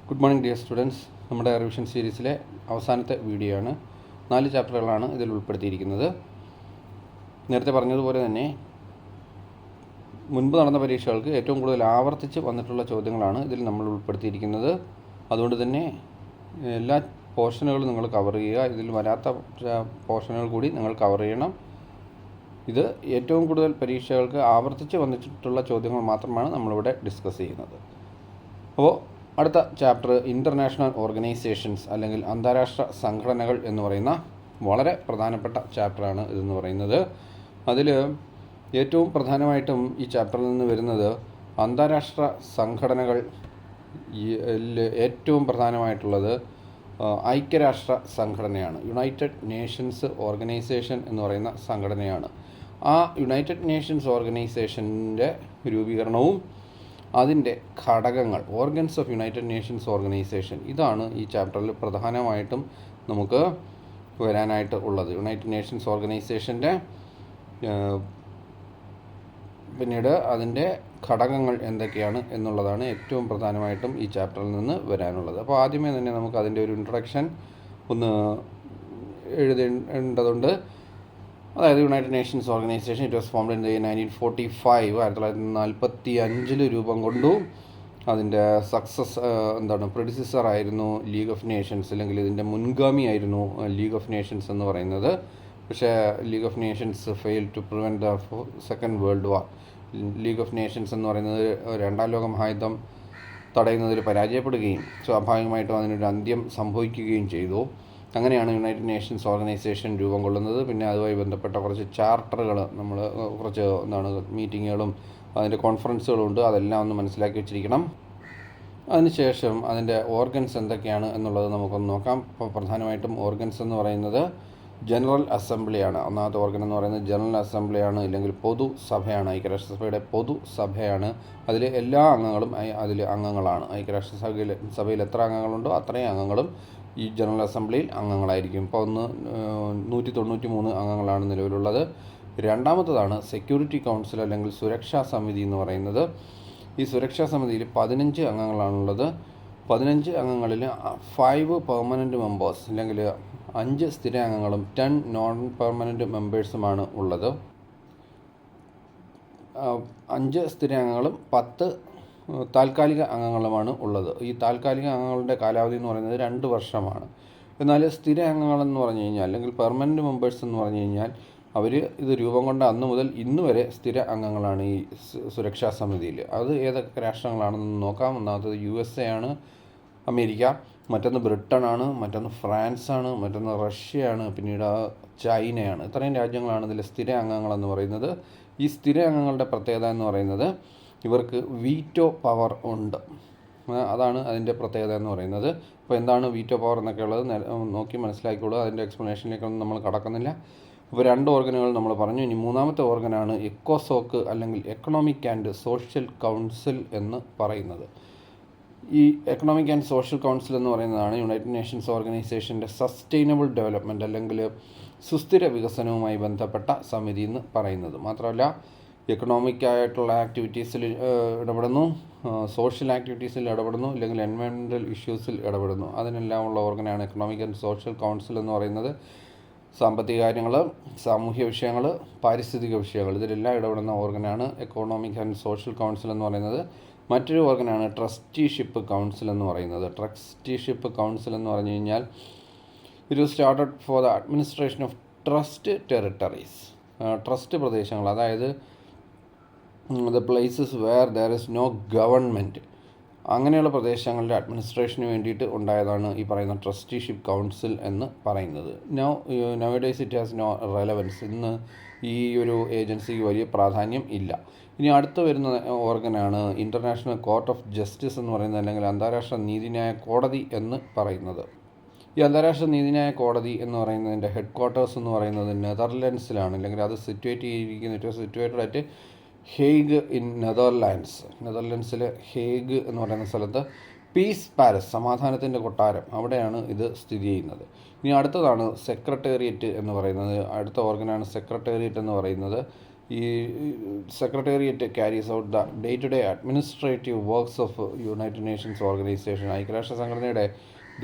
Good morning dear students. നമ്മുടെ revision സീരീസിലെ അവസാനത്തെ വീഡിയോ ആണ്. 4 ചാപ്റ്ററുകളാണ് ഇതിൽ ഉൾപ്പെടുത്തിയിരിക്കുന്നത്. നേരത്തെ പറഞ്ഞതുപോലെ തന്നെ മുൻപ് നടന്ന പരീക്ഷകൾക്ക് ഏറ്റവും കൂടുതൽ ആവർത്തിച്ച് വന്നിട്ടുള്ള ചോദ്യങ്ങളാണ് ഇതിൽ നമ്മൾ ഉൾപ്പെടുത്തിയിരിക്കുന്നത്. അതുകൊണ്ട് തന്നെ എല്ലാ പോർഷനുകളും നിങ്ങൾ കവർ ചെയ്യുക. ഇതിൽ വരാത്ത പോർഷനുകൾ കൂടി നിങ്ങൾ കവർ ചെയ്യണം. ഇത് ഏറ്റവും കൂടുതൽ പരീക്ഷകൾക്ക് ആവർത്തിച്ച് വന്നിട്ടുള്ള ചോദ്യങ്ങൾ മാത്രമാണ് നമ്മളിവിടെ ഡിസ്കസ് ചെയ്യുന്നത്. അപ്പോൾ അടുത്ത ചാപ്റ്റർ ഇൻ്റർനാഷണൽ ഓർഗനൈസേഷൻസ് അല്ലെങ്കിൽ അന്താരാഷ്ട്ര സംഘടനകൾ എന്ന് പറയുന്ന വളരെ പ്രധാനപ്പെട്ട ചാപ്റ്ററാണ് ഇതെന്ന് പറയുന്നത്. അതിൽ ഏറ്റവും പ്രധാനമായിട്ടും ഈ ചാപ്റ്ററിൽ നിന്ന് വരുന്നത് അന്താരാഷ്ട്ര സംഘടനകൾ ഏറ്റവും പ്രധാനമായിട്ടുള്ളത് ഐക്യരാഷ്ട്ര സംഘടനയാണ്. യുണൈറ്റഡ് നേഷൻസ് ഓർഗനൈസേഷൻ എന്ന് പറയുന്ന സംഘടനയാണ്. ആ യുണൈറ്റഡ് നേഷൻസ് ഓർഗനൈസേഷൻ്റെ രൂപീകരണവും അതിൻ്റെ ഘടകങ്ങൾ, organs of United Nations organisation, ഇതാണ് ഈ ചാപ്റ്ററിൽ പ്രധാനമായിട്ടും നമുക്ക് വരാനായിട്ട് ഉള്ളത്. യുണൈറ്റഡ് നേഷൻസ് ഓർഗനൈസേഷൻ്റെ പിന്നീട് അതിൻ്റെ ഘടകങ്ങൾ എന്തൊക്കെയാണ് എന്നുള്ളതാണ് ഏറ്റവും പ്രധാനമായിട്ടും ഈ ചാപ്റ്ററിൽ നിന്ന് വരാനുള്ളത്. അപ്പോൾ ആദ്യമേ തന്നെ നമുക്ക് അതിൻ്റെ ഒരു ഇൻട്രൊഡക്ഷൻ ഒന്ന് എഴുതേണ്ടതുണ്ട്. അതായത് United Nations organisation it was formed in 1945, 1945 രൂപം കൊണ്ടു. അതിൻ്റെ പ്രെഡിസിസർ ആയിരുന്നു ലീഗ് ഓഫ് നേഷൻസ്, അല്ലെങ്കിൽ ഇതിൻ്റെ മുൻഗാമിയായിരുന്നു ലീഗ് ഓഫ് നേഷൻസ് എന്ന് പറയുന്നത്. പക്ഷേ league of nations fail to prevent the second world war. League of nations എന്ന് പറയുന്നത് രണ്ടാം ലോക മഹായുദ്ധം തടയുന്നതിൽ പരാജയപ്പെടുകയും സ്വാഭാവികമായിട്ടും അതിനൊരു അന്ത്യം സംഭവിക്കുകയും ചെയ്തു. അങ്ങനെയാണ് യുണൈറ്റഡ് നേഷൻസ് ഓർഗനൈസേഷൻ രൂപം കൊള്ളുന്നത്. പിന്നെ അതുമായി ബന്ധപ്പെട്ട കുറച്ച് ചാർട്ടറുകൾ, നമ്മൾ കുറച്ച് മീറ്റിങ്ങുകളും അതിൻ്റെ കോൺഫറൻസുകളും ഉണ്ട്. അതെല്ലാം ഒന്ന് മനസ്സിലാക്കി വെച്ചിരിക്കണം. അതിനുശേഷം അതിൻ്റെ ഓർഗൻസ് എന്തൊക്കെയാണ് എന്നുള്ളത് നമുക്കൊന്ന് നോക്കാം. ഇപ്പോൾ പ്രധാനമായിട്ടും ഓർഗൻസ് എന്ന് പറയുന്നത് ജനറൽ അസംബ്ലിയാണ്. ഒന്നാമത്തെ ഓർഗൻ എന്ന് പറയുന്നത് ജനറൽ അസംബ്ലിയാണ്, ഇല്ലെങ്കിൽ പൊതുസഭയാണ്. ഐക്യരാഷ്ട്രസഭയുടെ പൊതുസഭയാണ്. അതിൽ എല്ലാ അംഗങ്ങളും അതിൽ അംഗങ്ങളാണ്. ഐക്യരാഷ്ട്രസഭയിൽ എത്ര അംഗങ്ങളുണ്ടോ അത്രയും അംഗങ്ങളും ഈ ജനറൽ അസംബ്ലിയിൽ അംഗങ്ങളായിരിക്കും. ഇപ്പോൾ 193 അംഗങ്ങളാണ് നിലവിലുള്ളത്. രണ്ടാമത്തതാണ് സെക്യൂരിറ്റി കൗൺസിൽ അല്ലെങ്കിൽ സുരക്ഷാ സമിതി എന്ന് പറയുന്നത്. ഈ സുരക്ഷാ സമിതിയിൽ 15 അംഗങ്ങളാണുള്ളത്. 15 അംഗങ്ങളിൽ 5 പെർമനൻറ്റ് മെമ്പേഴ്സ്, അല്ലെങ്കിൽ 5 സ്ഥിര അംഗങ്ങളും 10 നോൺ പെർമനൻറ്റ് മെമ്പേഴ്സുമാണ് ഉള്ളത്. 5 സ്ഥിര അംഗങ്ങളും 10 താൽക്കാലിക അംഗങ്ങളുമാണ് ഉള്ളത്. ഈ താൽക്കാലിക അംഗങ്ങളുടെ കാലാവധി എന്ന് പറയുന്നത് 2 വർഷമാണ്. എന്നാൽ സ്ഥിര അംഗങ്ങളെന്ന് പറഞ്ഞു കഴിഞ്ഞാൽ, അല്ലെങ്കിൽ പെർമനൻറ്റ് മെമ്പേഴ്സ് എന്ന് പറഞ്ഞു കഴിഞ്ഞാൽ, അവർ ഇത് രൂപം കൊണ്ട അന്ന് മുതൽ ഇന്ന് വരെ സ്ഥിര അംഗങ്ങളാണ് ഈ സുരക്ഷാ സമിതിയിൽ. അത് ഏതൊക്കെ രാഷ്ട്രങ്ങളാണെന്ന് നോക്കാം. ഒന്നാമത്തത് USA ആണ്, അമേരിക്ക, മറ്റൊന്ന് ബ്രിട്ടനാണ്, മറ്റൊന്ന് ഫ്രാൻസാണ്, മറ്റൊന്ന് റഷ്യയാണ്, പിന്നീട് ചൈനയാണ്. ഇത്രയും രാജ്യങ്ങളാണ് ഇതിൽ സ്ഥിര അംഗങ്ങളെന്ന് പറയുന്നത്. ഈ സ്ഥിര അംഗങ്ങളുടെ പ്രത്യേകത എന്ന് പറയുന്നത് ഇവർക്ക് വീറ്റോ പവർ ഉണ്ട്. അതാണ് അതിൻ്റെ പ്രത്യേകത എന്ന് പറയുന്നത്. അപ്പോൾ എന്താണ് വീറ്റോ പവർ എന്നൊക്കെ ഉള്ളത് നോക്കി മനസ്സിലാക്കിക്കോളൂ. അതിൻ്റെ എക്സ്പ്ലനേഷനിലേക്കൊന്നും നമ്മൾ കടക്കുന്നില്ല. ഇപ്പോൾ 2 ഓർഗനുകൾ നമ്മൾ പറഞ്ഞു. ഇനി മൂന്നാമത്തെ ഓർഗനാണ് എക്കോസോക്ക്, അല്ലെങ്കിൽ എക്കണോമിക് ആൻഡ് സോഷ്യൽ കൗൺസിൽ എന്ന് പറയുന്നത്. ഈ എക്കണോമിക് ആൻഡ് സോഷ്യൽ കൗൺസിൽ എന്ന് പറയുന്നതാണ് യുണൈറ്റഡ് നേഷൻസ് ഓർഗനൈസേഷൻ്റെ സസ്റ്റൈനബിൾ ഡെവലപ്മെൻറ്റ്, അല്ലെങ്കിൽ സുസ്ഥിര വികസനവുമായി ബന്ധപ്പെട്ട സമിതി എന്ന് പറയുന്നത്. മാത്രമല്ല എക്കണോമിക് ആയിട്ടുള്ള ആക്ടിവിറ്റീസിൽ ഇടപെടുന്നു, സോഷ്യൽ ആക്ടിവിറ്റീസിൽ ഇടപെടുന്നു, അല്ലെങ്കിൽ എൻവയോൺമെൻറ്റൽ ഇഷ്യൂസിൽ ഇടപെടുന്നു. അതിനെല്ലാമുള്ള ഓർഗനാണ് എക്കണോമിക് ആൻഡ് സോഷ്യൽ കൗൺസിൽ എന്ന് പറയുന്നത്. സാമ്പത്തിക കാര്യങ്ങൾ, സാമൂഹ്യ വിഷയങ്ങൾ, പാരിസ്ഥിതിക വിഷയങ്ങൾ, ഇതിലെല്ലാം ഇടപെടുന്ന ഓർഗനാണ് എക്കണോമിക് ആൻഡ് സോഷ്യൽ കൗൺസിൽ എന്ന് പറയുന്നത്. മറ്റൊരു ഓർഗനാണ് ട്രസ്റ്റിഷിപ്പ് കൗൺസിൽ എന്ന് പറയുന്നത്. ട്രസ്റ്റിഷിപ്പ് കൗൺസിൽ എന്ന് പറഞ്ഞു കഴിഞ്ഞാൽ it was started for the administration of trust territories. Trust പ്രദേശങ്ങൾ, അതായത് the places where there is no government, അങ്ങനെയുള്ള പ്രദേശങ്ങളുടെ അഡ്മിനിസ്ട്രേഷന് വേണ്ടിയിട്ട് ഉണ്ടായതാണ് ഈ പറയുന്ന ട്രസ്റ്റിഷിപ്പ് കൗൺസിൽ എന്ന് പറയുന്നത്. നൗഡേയ്സ് ഇറ്റ് ഹാസ് നോ റെലവൻസ്. ഇന്ന് ഈ ഒരു ഏജൻസിക്ക് വലിയ പ്രാധാന്യം ഇല്ല. ഇനി അടുത്ത് വരുന്ന ഓർഗനാണ് ഇൻ്റർനാഷണൽ കോർട്ട് ഓഫ് ജസ്റ്റിസ് എന്ന് പറയുന്നത്, അല്ലെങ്കിൽ അന്താരാഷ്ട്ര നീതിന്യായ കോടതി എന്ന് പറയുന്നത്. ഈ അന്താരാഷ്ട്ര നീതിന്യായ കോടതി എന്ന് പറയുന്നതിൻ്റെ ഹെഡ് ക്വാർട്ടേഴ്സ് എന്ന് പറയുന്നത് നെതർലൻഡ്സിലാണ്, അല്ലെങ്കിൽ അത് സിറ്റുവേറ്റഡ് അറ്റ് ഹേഗ് ഇൻ നെതർലൻഡ്സിലെ ഹേഗ് എന്ന് പറയുന്ന സ്ഥലത്ത് പീസ് പാലസ്, സമാധാനത്തിൻ്റെ കൊട്ടാരം, അവിടെയാണ് ഇത് സ്ഥിതി ചെയ്യുന്നത്. ഇനി അടുത്തതാണ് സെക്രട്ടേറിയറ്റ് എന്ന് പറയുന്നത്. അടുത്ത ഓർഗനാണ് സെക്രട്ടേറിയറ്റ് എന്ന് പറയുന്നത്. ഈ secretariat carries out the day to day administrative works of United Nations Organization. ഐക്യരാഷ്ട്ര സംഘടനയുടെ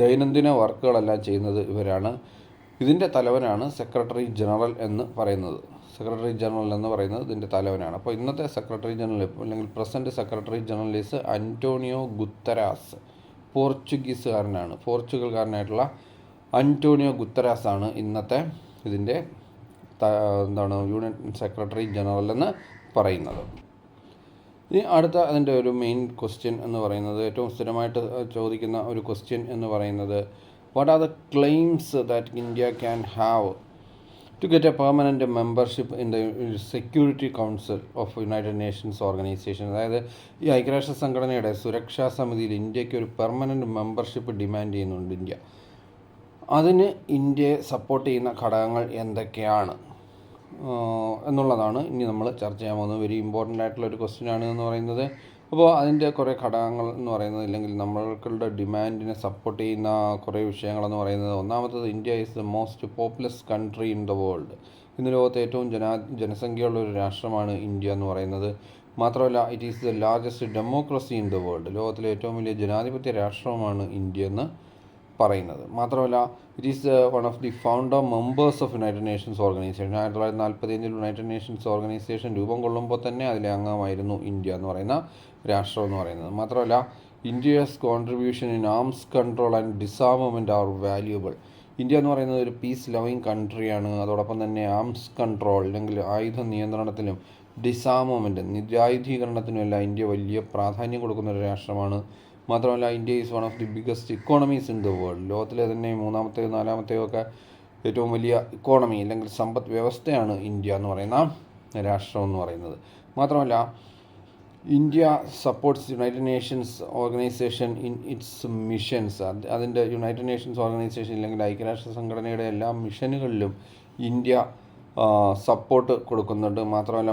ദൈനംദിന വർക്കുകളെല്ലാം ചെയ്യുന്നത് ഇവരാണ്. ഇതിൻ്റെ തലവനാണ് സെക്രട്ടറി ജനറൽ എന്ന് പറയുന്നത്. സെക്രട്ടറി ജനറൽ എന്ന് പറയുന്നത് ഇതിൻ്റെ തലവനാണ്. അപ്പോൾ ഇന്നത്തെ സെക്രട്ടറി ജനറൽ അല്ലെങ്കിൽ present secretary general is Antonio Guterres. പോർച്ചുഗീസുകാരനാണ്. പോർച്ചുഗൽകാരനായിട്ടുള്ള അന്റോണിയോ ഗുത്തരാസ് ആണ് ഇന്നത്തെ ഇതിൻ്റെ യൂണിയൻ സെക്രട്ടറി ജനറൽ എന്ന് പറയുന്നത്. ഇനി അടുത്ത അതിൻ്റെ ഒരു മെയിൻ ക്വസ്റ്റ്യൻ എന്ന് പറയുന്നത്, ഏറ്റവും സ്ഥിരമായിട്ട് ചോദിക്കുന്ന ഒരു ക്വസ്റ്റ്യൻ എന്ന് പറയുന്നത്, what are the claims that India can have to get a permanent membership in the Security Council of United Nations Organization. അതായത് ഈ ഐക്യരാഷ്ട്ര സംഘടനയുടെ സുരക്ഷാ സമിതിയിൽ ഇന്ത്യക്ക് ഒരു പെർമനൻറ്റ് മെമ്പർഷിപ്പ് ഡിമാൻഡ് ചെയ്യുന്നുണ്ട് ഇന്ത്യ. അതിന് ഇന്ത്യയെ സപ്പോർട്ട് ചെയ്യുന്ന ഘടകങ്ങൾ എന്തൊക്കെയാണ് എന്നുള്ളതാണ് ഇനി നമ്മൾ ചർച്ച ചെയ്യാൻ പോകുന്നത്. വെരി ഇമ്പോർട്ടൻ്റ് ആയിട്ടുള്ളൊരു ക്വസ്റ്റ്യനാണ് എന്ന് പറയുന്നത്. അപ്പോൾ അതിൻ്റെ കുറേ ഘടകങ്ങൾ എന്ന് പറയുന്നത്, ഇല്ലെങ്കിൽ നമ്മളുടെ ഡിമാൻഡിനെ സപ്പോർട്ട് ചെയ്യുന്ന കുറേ വിഷയങ്ങളെന്ന് പറയുന്നത്, ഒന്നാമത്തത്, India is the most populous country in the world. ഇന്ന് ലോകത്തെ ഏറ്റവും ജനസംഖ്യയുള്ള ഒരു രാഷ്ട്രമാണ് ഇന്ത്യ എന്ന് പറയുന്നത്. മാത്രമല്ല, it is the largest democracy in the world. ലോകത്തിലെ ഏറ്റവും വലിയ ജനാധിപത്യ രാഷ്ട്രവുമാണ് ഇന്ത്യ എന്ന് പറയുന്നത്. മാത്രമല്ല, it is one of the founder members of United Nations organisation. 1945 United Nations organisation രൂപം കൊള്ളുമ്പോൾ തന്നെ അതിലെ അംഗമായിരുന്നു ഇന്ത്യ എന്ന് പറയുന്ന രാഷ്ട്രം എന്ന് പറയുന്നത്. മാത്രമല്ല, India's contribution in arms control and disarmament are valuable. India എന്ന് പറയുന്നത് ഒരു പീസ് ലവിങ് കൺട്രിയാണ്. അതോടൊപ്പം തന്നെ ആംസ് കൺട്രോൾ അല്ലെങ്കിൽ ആയുധ നിയന്ത്രണത്തിലും ഡിസാർമമെൻറ്റ് നിരായുധീകരണത്തിനുമെല്ലാം ഇന്ത്യ വലിയ പ്രാധാന്യം കൊടുക്കുന്ന ഒരു രാഷ്ട്രമാണ്. മാത്രമല്ല, India is one of the biggest economies in the world. ലോകത്തിലെ തന്നെ മൂന്നാമത്തെയോ നാലാമത്തെയോ ഒക്കെ ഏറ്റവും വലിയ ഇക്കോണമി അല്ലെങ്കിൽ സമ്പദ് വ്യവസ്ഥയാണ് ഇന്ത്യ എന്ന് പറയുന്ന രാഷ്ട്രം എന്ന് പറയുന്നത്. മാത്രമല്ല, India supports United Nations Organization in its missions. അതിൻ്റെ യുണൈറ്റഡ് നേഷൻസ് ഓർഗനൈസേഷൻ അല്ലെങ്കിൽ ഐക്യരാഷ്ട്ര സംഘടനയുടെ എല്ലാ മിഷനുകളിലും ഇന്ത്യ സപ്പോർട്ട് കൊടുക്കുന്നുണ്ട്. മാത്രമല്ല,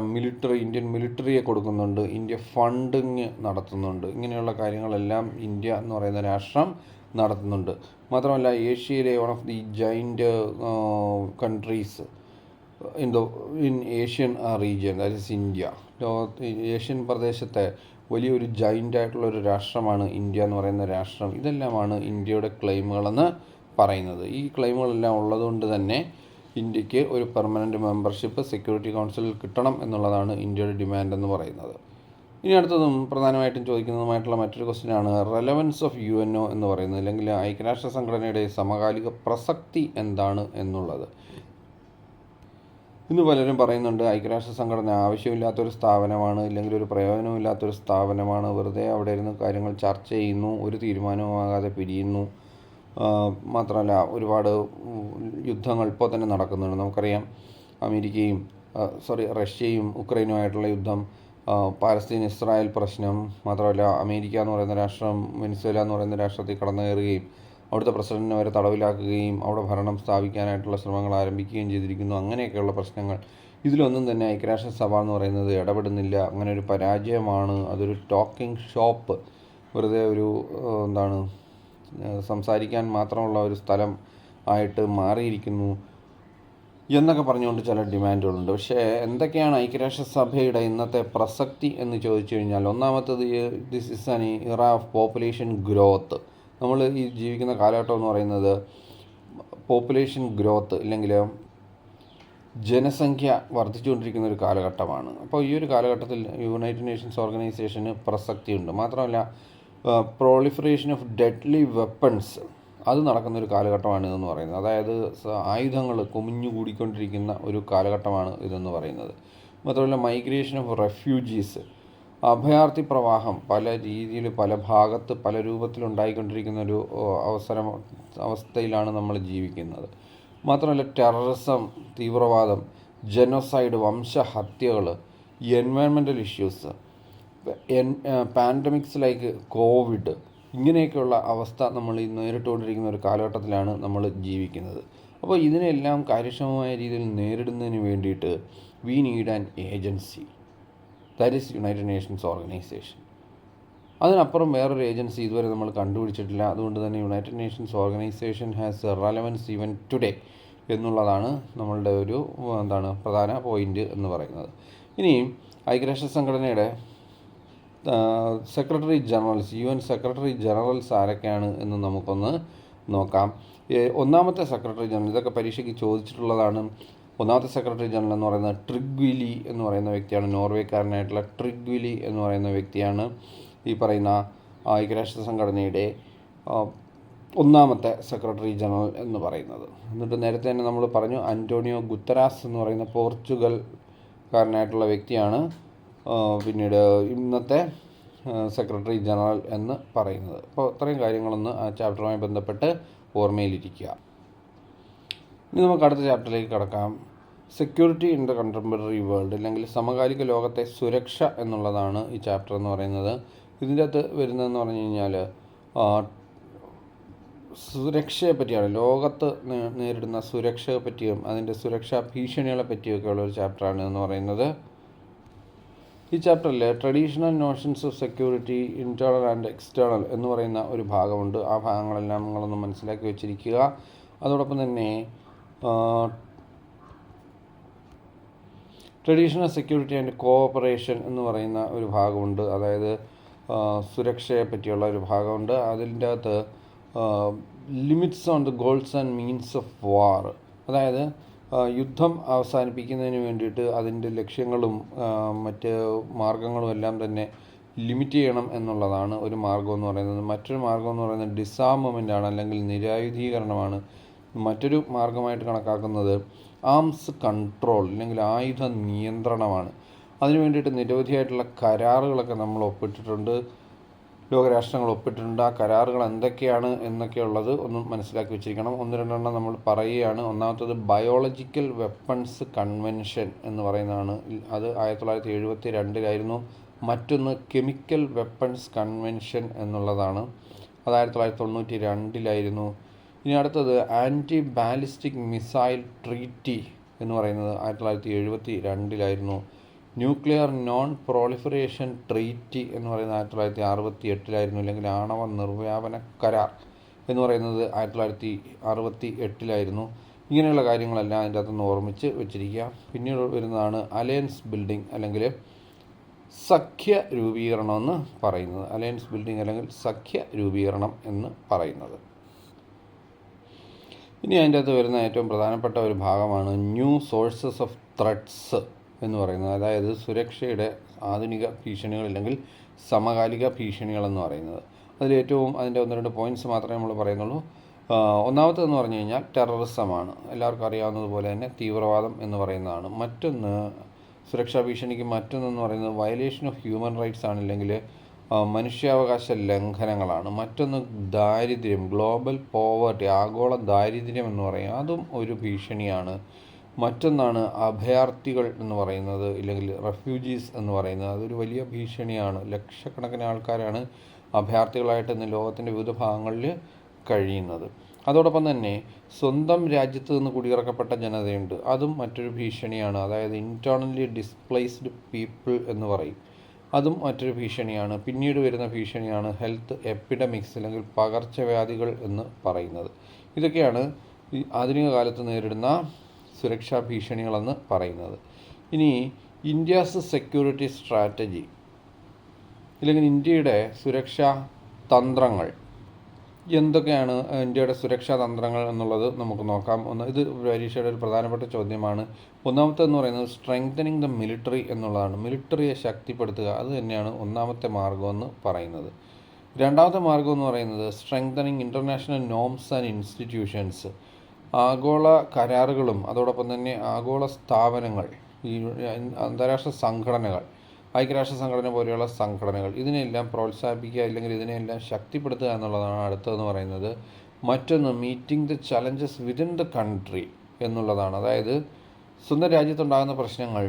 ഇന്ത്യൻ മിലിറ്ററിയെ കൊടുക്കുന്നുണ്ട്. ഇന്ത്യ ഫണ്ടിങ് നടത്തുന്നുണ്ട്. ഇങ്ങനെയുള്ള കാര്യങ്ങളെല്ലാം ഇന്ത്യ എന്ന് പറയുന്ന രാഷ്ട്രം നടത്തുന്നുണ്ട്. മാത്രമല്ല, ഏഷ്യയിലെ one of the ജൈൻറ്റ് countries in Asian region, that is India. Asian പ്രദേശത്തെ വലിയൊരു ജൈൻ്റായിട്ടുള്ളൊരു രാഷ്ട്രമാണ് ഇന്ത്യ എന്ന് പറയുന്ന രാഷ്ട്രം. ഇതെല്ലാമാണ് ഇന്ത്യയുടെ ക്ലെയിമുകളെന്ന് പറയുന്നത്. ഈ ക്ലെയിമുകളെല്ലാം ഉള്ളതുകൊണ്ട് തന്നെ ഇന്ത്യക്ക് ഒരു പെർമനൻറ്റ് മെമ്പർഷിപ്പ് സെക്യൂരിറ്റി കൗൺസിലിൽ കിട്ടണം എന്നുള്ളതാണ് ഇന്ത്യയുടെ ഡിമാൻഡ് എന്ന് പറയുന്നത്. ഇനി അടുത്തതും പ്രധാനമായിട്ടും ചോദിക്കുന്നതുമായിട്ടുള്ള മറ്റൊരു ക്വസ്റ്റ്യനാണ് റെലവൻസ് ഓഫ് UNO എന്ന് പറയുന്നത്, അല്ലെങ്കിൽ ഐക്യരാഷ്ട്ര സംഘടനയുടെ സമകാലിക പ്രസക്തി എന്താണ് എന്നുള്ളത്. ഇന്ന് പലരും പറയുന്നുണ്ട് ഐക്യരാഷ്ട്ര സംഘടന ആവശ്യമില്ലാത്തൊരു സ്ഥാപനമാണ്, ഇല്ലെങ്കിൽ ഒരു പ്രയോജനമില്ലാത്തൊരു സ്ഥാപനമാണ്, വെറുതെ അവിടെ ഇരുന്ന് കാര്യങ്ങൾ ചർച്ച ചെയ്യുന്നു, ഒരു തീരുമാനവുമാകാതെ പിരിയുന്നു. മാത്രമല്ല, ഒരുപാട് യുദ്ധങ്ങൾ ഇപ്പോൾ തന്നെ നടക്കുന്നുണ്ട്. നമുക്കറിയാം, റഷ്യയും ഉക്രൈനുമായിട്ടുള്ള യുദ്ധം, പാലസ്തീൻ ഇസ്രായേൽ പ്രശ്നം. മാത്രമല്ല, അമേരിക്ക എന്ന് പറയുന്ന രാഷ്ട്രം വെനിസ്വേല എന്ന് പറയുന്ന രാഷ്ട്രത്തിൽ കടന്നു കയറുകയും അവിടുത്തെ പ്രസിഡന്റിനെ വരെ തടവിലാക്കുകയും അവിടെ ഭരണം സ്ഥാപിക്കാനായിട്ടുള്ള ശ്രമങ്ങൾ ആരംഭിക്കുകയും ചെയ്തിരിക്കുന്നു. അങ്ങനെയൊക്കെയുള്ള പ്രശ്നങ്ങൾ. ഇതിലൊന്നും തന്നെ ഐക്യരാഷ്ട്രസഭ എന്ന് പറയുന്നത് ഇടപെടുന്നില്ല. അങ്ങനെ ഒരു പരാജയമാണ്. അതൊരു ടോക്കിംഗ് ഷോപ്പ്, വെറുതെ ഒരു സംസാരിക്കാൻ മാത്രമുള്ള ഒരു സ്ഥലം ആയിട്ട് മാറിയിരിക്കുന്നു എന്നൊക്കെ പറഞ്ഞുകൊണ്ട് ചില ഡിമാൻഡുകളുണ്ട്. പക്ഷേ എന്തൊക്കെയാണ് ഐക്യരാഷ്ട്രസഭയുടെ ഇന്നത്തെ പ്രസക്തി എന്ന് ചോദിച്ചു കഴിഞ്ഞാൽ, ഒന്നാമത്തത്, ദിസ് ഇസ് ആൻ ഇറ ഓഫ് പോപ്പുലേഷൻ ഗ്രോത്ത്. നമ്മൾ ഈ ജീവിക്കുന്ന കാലഘട്ടം എന്ന് പറയുന്നത് പോപ്പുലേഷൻ ഗ്രോത്ത് അല്ലെങ്കിൽ ജനസംഖ്യ വർദ്ധിച്ചുകൊണ്ടിരിക്കുന്ന ഒരു കാലഘട്ടമാണ്. അപ്പോൾ ഈ ഒരു കാലഘട്ടത്തിൽ യുണൈറ്റഡ് നേഷൻസ് ഓർഗനൈസേഷന് പ്രസക്തിയുണ്ട്. മാത്രമല്ല, പ്രോളിഫറേഷൻ ഓഫ് ഡെഡ്ലി വെപ്പൺസ് അത് നടക്കുന്നൊരു കാലഘട്ടമാണ് ഇതെന്ന് പറയുന്നത്. അതായത് ആയുധങ്ങൾ കുമിഞ്ഞുകൂടിക്കൊണ്ടിരിക്കുന്ന ഒരു കാലഘട്ടമാണ് ഇതെന്ന് പറയുന്നത്. മാത്രമല്ല, മൈഗ്രേഷൻ ഓഫ് റെഫ്യൂജീസ്, അഭയാർത്ഥി പ്രവാഹം പല രീതിയിൽ പല ഭാഗത്ത് പല രൂപത്തിലുണ്ടായിക്കൊണ്ടിരിക്കുന്ന ഒരു അവസ്ഥയിലാണ് നമ്മൾ ജീവിക്കുന്നത്. മാത്രമല്ല, ടെററിസം, തീവ്രവാദം, ജനോസൈഡ്, വംശഹത്യകൾ, എൻവയൺമെൻ്റൽ ഇഷ്യൂസ്, പാൻഡമിക്സ് ലൈക്ക് കോവിഡ്, ഇങ്ങനെയൊക്കെയുള്ള അവസ്ഥ നമ്മൾ ഈ നേരിട്ടുകൊണ്ടിരിക്കുന്ന ഒരു കാലഘട്ടത്തിലാണ് നമ്മൾ ജീവിക്കുന്നത്. അപ്പോൾ ഇതിനെല്ലാം കാര്യക്ഷമമായ രീതിയിൽ നേരിടുന്നതിന് വേണ്ടിയിട്ട് we need an agency, that is United Nations organisation. അതിനപ്പുറം വേറൊരു ഏജൻസി ഇതുവരെ നമ്മൾ കണ്ടുപിടിച്ചിട്ടില്ല. അതുകൊണ്ട് തന്നെ United Nations organisation has A relevance even today. എന്നുള്ളതാണ് നമ്മളുടെ ഒരു പ്രധാന പോയിൻ്റ് എന്ന് പറയുന്നത്. ഇനി ഐക്യരാഷ്ട്ര സംഘടനയുടെ secretary generals, UN secretary generals ആരൊക്കെയാണ് എന്ന് നമുക്കൊന്ന് നോക്കാം. ഒന്നാമത്തെ സെക്രട്ടറി ജനറൽ, ഇതൊക്കെ പരീക്ഷയ്ക്ക് ചോദിച്ചിട്ടുള്ളതാണ്. ഒന്നാമത്തെ സെക്രട്ടറി ജനറൽ എന്ന് പറയുന്നത് ട്രിഗ്വിലി എന്ന് പറയുന്ന വ്യക്തിയാണ്. നോർവേക്കാരനായിട്ടുള്ള ട്രിഗ്വിലി എന്ന് പറയുന്ന വ്യക്തിയാണ് ഈ പറയുന്ന ഐക്യരാഷ്ട്ര സംഘടനയുടെ ഒന്നാമത്തെ സെക്രട്ടറി ജനറൽ എന്ന് പറയുന്നത്. എന്നിട്ട് നേരത്തെ തന്നെ നമ്മൾ പറഞ്ഞു, അന്റോണിയോ ഗുത്തറാസ് എന്ന് പറയുന്ന പോർച്ചുഗൽക്കാരനായിട്ടുള്ള വ്യക്തിയാണ് പിന്നീട് ഇന്നത്തെ സെക്രട്ടറി ജനറൽ എന്ന് പറയുന്നത്. അപ്പോൾ ഇത്രയും കാര്യങ്ങളൊന്ന് ആ ചാപ്റ്ററുമായി ബന്ധപ്പെട്ട് ഓർമ്മയിലിരിക്കുക. ഇനി നമുക്ക് അടുത്ത ചാപ്റ്ററിലേക്ക് കടക്കാം. Security in the contemporary world, അല്ലെങ്കിൽ സമകാലിക ലോകത്തെ സുരക്ഷ എന്നുള്ളതാണ് ഈ ചാപ്റ്റർ എന്ന് പറയുന്നത്. ഇതിൻ്റെ അകത്ത് വരുന്നതെന്ന് പറഞ്ഞു കഴിഞ്ഞാൽ സുരക്ഷയെ പറ്റിയാണ്, ലോകത്ത് നേരിടുന്ന സുരക്ഷയെ പറ്റിയും അതിൻ്റെ സുരക്ഷാ ഭീഷണികളെ പറ്റിയൊക്കെ ഉള്ളൊരു ചാപ്റ്ററാണ് എന്ന് പറയുന്നത്. ഈ ചാപ്റ്ററിൽ traditional notions of security, internal and external എന്ന് പറയുന്ന ഒരു ഭാഗമുണ്ട്. ആ ഭാഗങ്ങളെല്ലാം നിങ്ങളൊന്ന് മനസ്സിലാക്കി വെച്ചിരിക്കുക. അതോടൊപ്പം തന്നെ ട്രഡീഷണൽ സെക്യൂരിറ്റി ആൻഡ് കോഓപ്പറേഷൻ എന്ന് പറയുന്ന ഒരു ഭാഗമുണ്ട്. അതായത് സുരക്ഷയെ പറ്റിയുള്ള ഒരു ഭാഗമുണ്ട്. അതിൻ്റെ അകത്ത് limits on the goals and means of വാർ, അതായത് യുദ്ധം അവസാനിപ്പിക്കുന്നതിന് വേണ്ടിയിട്ട് അതിൻ്റെ ലക്ഷ്യങ്ങളും മറ്റ് മാർഗങ്ങളും എല്ലാം തന്നെ ലിമിറ്റ് ചെയ്യണം എന്നുള്ളതാണ് ഒരു മാർഗം എന്ന് പറയുന്നത്. മറ്റൊരു മാർഗം എന്ന് പറയുന്നത് ഡിസാർമമെൻ്റ് ആണ്, അല്ലെങ്കിൽ നിരായുധീകരണമാണ്. മറ്റൊരു മാർഗമായിട്ട് കണക്കാക്കുന്നത് ആംസ് കൺട്രോൾ, അല്ലെങ്കിൽ ആയുധ നിയന്ത്രണമാണ്. അതിനു വേണ്ടിയിട്ട് നിരവധിയായിട്ടുള്ള കരാറുകളൊക്കെ നമ്മൾ ഒപ്പിട്ടിട്ടുണ്ട്, ലോകരാഷ്ട്രങ്ങൾ ഒപ്പിട്ടിട്ടുണ്ട്. ആ കരാറുകൾ എന്തൊക്കെയാണ് എന്നൊക്കെയുള്ളത് ഒന്ന് മനസ്സിലാക്കി വെച്ചിരിക്കണം. ഒന്ന് രണ്ടെണ്ണം നമ്മൾ പറയുകയാണ്. ഒന്നാമത്തത് ബയോളജിക്കൽ വെപ്പൺസ് കൺവെൻഷൻ എന്ന് പറയുന്നതാണ്. അത് 1972 മറ്റൊന്ന് കെമിക്കൽ വെപ്പൺസ് കൺവെൻഷൻ എന്നുള്ളതാണ്. അത് 1992 ഇനി അടുത്തത് ആൻറ്റി ബാലിസ്റ്റിക് മിസൈൽ ട്രീറ്റി എന്ന് പറയുന്നത് 1972 ന്യൂക്ലിയർ നോൺ പ്രോളിഫറേഷൻ ട്രീറ്റി എന്ന് പറയുന്നത് 1968 അല്ലെങ്കിൽ ആണവ നിർവ്യാപന കരാർ എന്ന് പറയുന്നത് 1968. ഇങ്ങനെയുള്ള കാര്യങ്ങളെല്ലാം അതിൻ്റെ അകത്തുനിന്ന് ഓർമ്മിച്ച് വെച്ചിരിക്കുക. പിന്നീട് വരുന്നതാണ് അലയൻസ് ബിൽഡിംഗ്, അല്ലെങ്കിൽ സഖ്യ രൂപീകരണം എന്ന് പറയുന്നത്. അലയൻസ് ബിൽഡിംഗ് അല്ലെങ്കിൽ സഖ്യ രൂപീകരണം എന്ന് പറയുന്നത്. ഇനി അതിൻ്റെ അകത്ത് വരുന്ന ഏറ്റവും പ്രധാനപ്പെട്ട ഒരു ഭാഗമാണ് ന്യൂ സോഴ്സസ് ഓഫ് ത്രെഡ്സ് എന്ന് പറയുന്നത്. അതായത് സുരക്ഷയുടെ ആധുനിക ഭീഷണികൾ, അല്ലെങ്കിൽ സമകാലിക ഭീഷണികളെന്ന് പറയുന്നത്. അതിലേറ്റവും അതിൻ്റെ ഒന്ന് രണ്ട് പോയിൻറ്റ്സ് മാത്രമേ നമ്മൾ പറയുന്നുള്ളൂ. ഒന്നാമത്തേതെന്ന് പറഞ്ഞു കഴിഞ്ഞാൽ ടെററിസമാണ്. എല്ലാവർക്കും അറിയാവുന്നതുപോലെ തന്നെ തീവ്രവാദം എന്ന് പറയുന്നതാണ്. മറ്റൊന്ന് സുരക്ഷാ ഭീഷണിക്ക് മറ്റൊന്നെന്ന് പറയുന്നത് വയലേഷൻ ഓഫ് ഹ്യൂമൻ റൈറ്റ്സ് ആണ്, അല്ലെങ്കിൽ മനുഷ്യാവകാശ ലംഘനങ്ങളാണ്. മറ്റൊന്ന് ദാരിദ്ര്യം, ഗ്ലോബൽ പോവർട്ടി, ആഗോള ദാരിദ്ര്യം എന്ന് പറയും, അതും ഒരു ഭീഷണിയാണ്. മറ്റൊന്നാണ് അഭയാർത്ഥികൾ എന്ന് പറയുന്നത്, ഇല്ലെങ്കിൽ റെഫ്യൂജീസ് എന്ന് പറയുന്നത്. അതൊരു വലിയ ഭീഷണിയാണ്. ലക്ഷക്കണക്കിന് ആൾക്കാരാണ് അഭയാർത്ഥികളായിട്ട് ഇന്ന് ലോകത്തിൻ്റെ വിവിധ ഭാഗങ്ങളിൽ കഴിയുന്നത്. അതോടൊപ്പം തന്നെ സ്വന്തം രാജ്യത്ത് നിന്ന് കുടിയിറക്കപ്പെട്ട ജനതയുണ്ട്, അതും മറ്റൊരു ഭീഷണിയാണ്. അതായത് ഇൻറ്റേർണലി ഡിസ്പ്ലേസ്ഡ് പീപ്പിൾ എന്ന് പറയും, അതും മറ്റൊരു ഭീഷണിയാണ്. പിന്നീട് വരുന്ന ഭീഷണിയാണ് ഹെൽത്ത് എപ്പിഡമിക്സ്, അല്ലെങ്കിൽ പകർച്ചവ്യാധികൾ എന്ന് പറയുന്നത്. ഇതൊക്കെയാണ് ഈ ആധുനിക കാലത്ത് നേരിടുന്ന സുരക്ഷാ ഭീഷണികളെന്ന് പറയുന്നത്. ഇനി ഇന്ത്യാസ് സെക്യൂരിറ്റി സ്ട്രാറ്റജി, ഇല്ലെങ്കിൽ ഇന്ത്യയുടെ സുരക്ഷാ തന്ത്രങ്ങൾ എന്തൊക്കെയാണ്, ഇന്ത്യയുടെ സുരക്ഷാ തന്ത്രങ്ങൾ എന്നുള്ളത് നമുക്ക് നോക്കാം. ഇത് പരീക്ഷയുടെ ഒരു പ്രധാനപ്പെട്ട ചോദ്യമാണ്. ഒന്നാമത്തെന്ന് പറയുന്നത് സ്ട്രെങ്തനിങ് ദ മിലിറ്ററി എന്നുള്ളതാണ്. മിലിറ്ററിയെ ശക്തിപ്പെടുത്തുക, അത് തന്നെയാണ് ഒന്നാമത്തെ മാർഗമെന്ന് പറയുന്നത്. രണ്ടാമത്തെ മാർഗം എന്ന് പറയുന്നത് strengthening international norms and institutions, ആഗോള കരാറുകളും അതോടൊപ്പം തന്നെ ആഗോള സ്ഥാപനങ്ങൾ, ഈ അന്താരാഷ്ട്ര സംഘടനകൾ, ഐക്യരാഷ്ട്ര സംഘടന പോലെയുള്ള സംഘടനകൾ, ഇതിനെല്ലാം പ്രോത്സാഹിപ്പിക്കുക, അല്ലെങ്കിൽ ഇതിനെല്ലാം ശക്തിപ്പെടുത്തുക എന്നുള്ളതാണ് അടുത്തതെന്ന് പറയുന്നത്. മറ്റൊന്ന് meeting the challenges within the country എന്നുള്ളതാണ്. അതായത് സ്വന്തം രാജ്യത്തുണ്ടാകുന്ന പ്രശ്നങ്ങൾ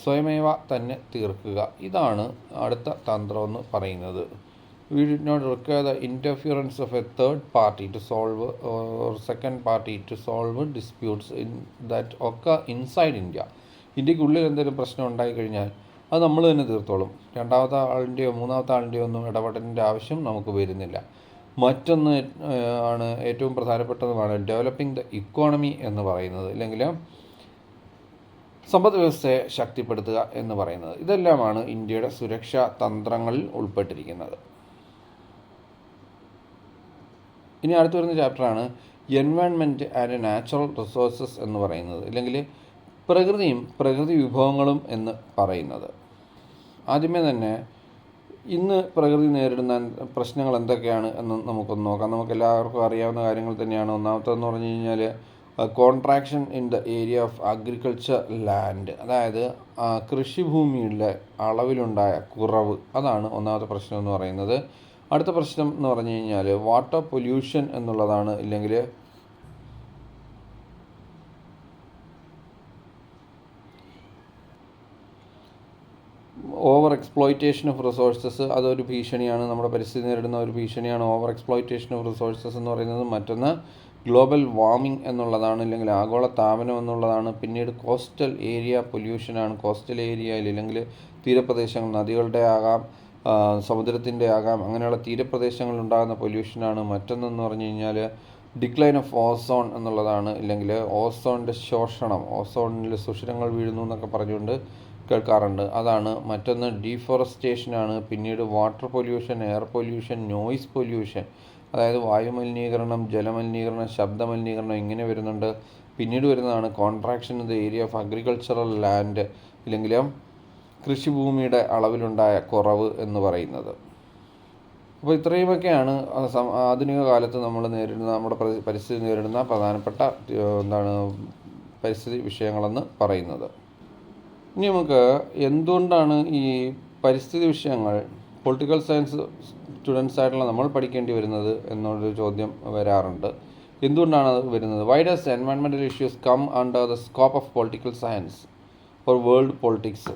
സ്വയമേവ തന്നെ തീർക്കുക, ഇതാണ് അടുത്ത തന്ത്രമെന്ന് പറയുന്നത്. We did not require the interference of a third party to solve or second party to solve disputes that occur inside India. ഇന്ത്യക്കുള്ളിൽ എന്തെങ്കിലും പ്രശ്നം ഉണ്ടായിക്കഴിഞ്ഞാൽ അത് നമ്മൾ തന്നെ തീർത്തോളും. രണ്ടാമത്തെ ആളിൻ്റെയോ മൂന്നാമത്തെ ആളിൻ്റെയോ ഒന്നും ഇടപെടലിൻ്റെ ആവശ്യം നമുക്ക് വരുന്നില്ല. മറ്റൊന്ന് ആണ് ഏറ്റവും പ്രധാനപ്പെട്ടതുമാണ് ഡെവലപ്പിംഗ് ദ ഇക്കോണമി എന്ന് പറയുന്നത്, അല്ലെങ്കിൽ സമ്പദ് വ്യവസ്ഥയെ ശക്തിപ്പെടുത്തുക എന്ന് പറയുന്നത്. ഇതെല്ലാമാണ് ഇന്ത്യയുടെ സുരക്ഷാ തന്ത്രങ്ങളിൽ ഉൾപ്പെട്ടിരിക്കുന്നത്. ഇനി അടുത്ത് വരുന്ന ചാപ്റ്ററാണ് എൻവയോൺമെൻറ്റ് ആൻഡ് നാച്ചുറൽ റിസോഴ്സസ് എന്ന് പറയുന്നത്, അല്ലെങ്കിൽ പ്രകൃതിയും പ്രകൃതി വിഭവങ്ങളും എന്ന് പറയുന്നത്. ആദ്യമേ തന്നെ ഇന്ന് പ്രകൃതി നേരിടുന്ന പ്രശ്നങ്ങൾ എന്തൊക്കെയാണ് എന്ന് നമുക്കൊന്ന് നോക്കാം. നമുക്കെല്ലാവർക്കും അറിയാവുന്ന കാര്യങ്ങൾ തന്നെയാണ്. ഒന്നാമത്തേതെന്ന് പറഞ്ഞു കഴിഞ്ഞാൽ contraction in the area of agriculture land, അതായത് കൃഷിഭൂമിയുടെ അളവിലുണ്ടായ കുറവ്, അതാണ് ഒന്നാമത്തെ പ്രശ്നം എന്ന് പറയുന്നത്. അടുത്ത പ്രശ്നം എന്ന് പറഞ്ഞു കഴിഞ്ഞാൽ വാട്ടർ പൊല്യൂഷൻ എന്നുള്ളതാണ്, ഇല്ലെങ്കിൽ ഓവർ എക്സ്പ്ലോയിറ്റേഷൻ ഓഫ് റിസോഴ്സസ്, അതൊരു ഭീഷണിയാണ്, നമ്മുടെ പരിസ്ഥിതി നേരിടുന്ന ഒരു ഭീഷണിയാണ് ഓവർ എക്സ്പ്ലോയിറ്റേഷൻ ഓഫ് റിസോഴ്സസ് എന്ന് പറയുന്നത്. മറ്റൊന്ന് ഗ്ലോബൽ വാർമിംഗ് എന്നുള്ളതാണ്, അല്ലെങ്കിൽ ആഗോള താപനം എന്നുള്ളതാണ്. പിന്നീട് കോസ്റ്റൽ ഏരിയ പൊല്യൂഷനാണ്. കോസ്റ്റൽ ഏരിയയിൽ, അല്ലെങ്കിൽ തീരപ്രദേശങ്ങൾ, നദികളുടെ ആകാം, സമുദ്രത്തിൻ്റെ ആകാം, അങ്ങനെയുള്ള തീരപ്രദേശങ്ങളിൽ ഉണ്ടാകുന്ന പൊല്യൂഷനാണ്. മറ്റൊന്നെന്ന് പറഞ്ഞു കഴിഞ്ഞാൽ ഡിക്ലൈൻ ഓഫ് ഓസോൺ എന്നുള്ളതാണ്, ഇല്ലെങ്കിൽ ഓസോണിൻ്റെ ശോഷണം, ഓസോണിൽ സുഷിരങ്ങൾ വീഴുന്നു എന്നൊക്കെ പറഞ്ഞുകൊണ്ട് കേൾക്കാറുണ്ട്, അതാണ്. മറ്റൊന്ന് ഡീഫോറസ്റ്റേഷനാണ്. പിന്നീട് water pollution, air pollution, noise pollution, അതായത് വായുമലിനീകരണം, ജലമലിനീകരണം, ശബ്ദമലിനീകരണം ഇങ്ങനെ വരുന്നുണ്ട്. പിന്നീട് വരുന്നതാണ് contraction in the area of agricultural land, ഇല്ലെങ്കിൽ കൃഷിഭൂമിയുടെ അളവിലുണ്ടായ കുറവ് എന്ന് പറയുന്നത്. അപ്പോൾ ഇത്രയുമൊക്കെയാണ് ആധുനിക കാലത്ത് നമ്മൾ നേരിടുന്ന, നമ്മുടെ പരിസ്ഥിതി നേരിടുന്ന പ്രധാനപ്പെട്ട പരിസ്ഥിതി വിഷയങ്ങളെന്ന് പറയുന്നത്. ഇനി നമുക്ക് എന്തുകൊണ്ടാണ് ഈ പരിസ്ഥിതി വിഷയങ്ങൾ പൊളിറ്റിക്കൽ സയൻസ് സ്റ്റുഡൻസ് ആയിട്ടുള്ള നമ്മൾ പഠിക്കേണ്ടി വരുന്നത് എന്നൊരു ചോദ്യം വരാറുണ്ട്. എന്തുകൊണ്ടാണ് അത് വരുന്നത്? Why does environmental issues come under the scope of political science for world politics?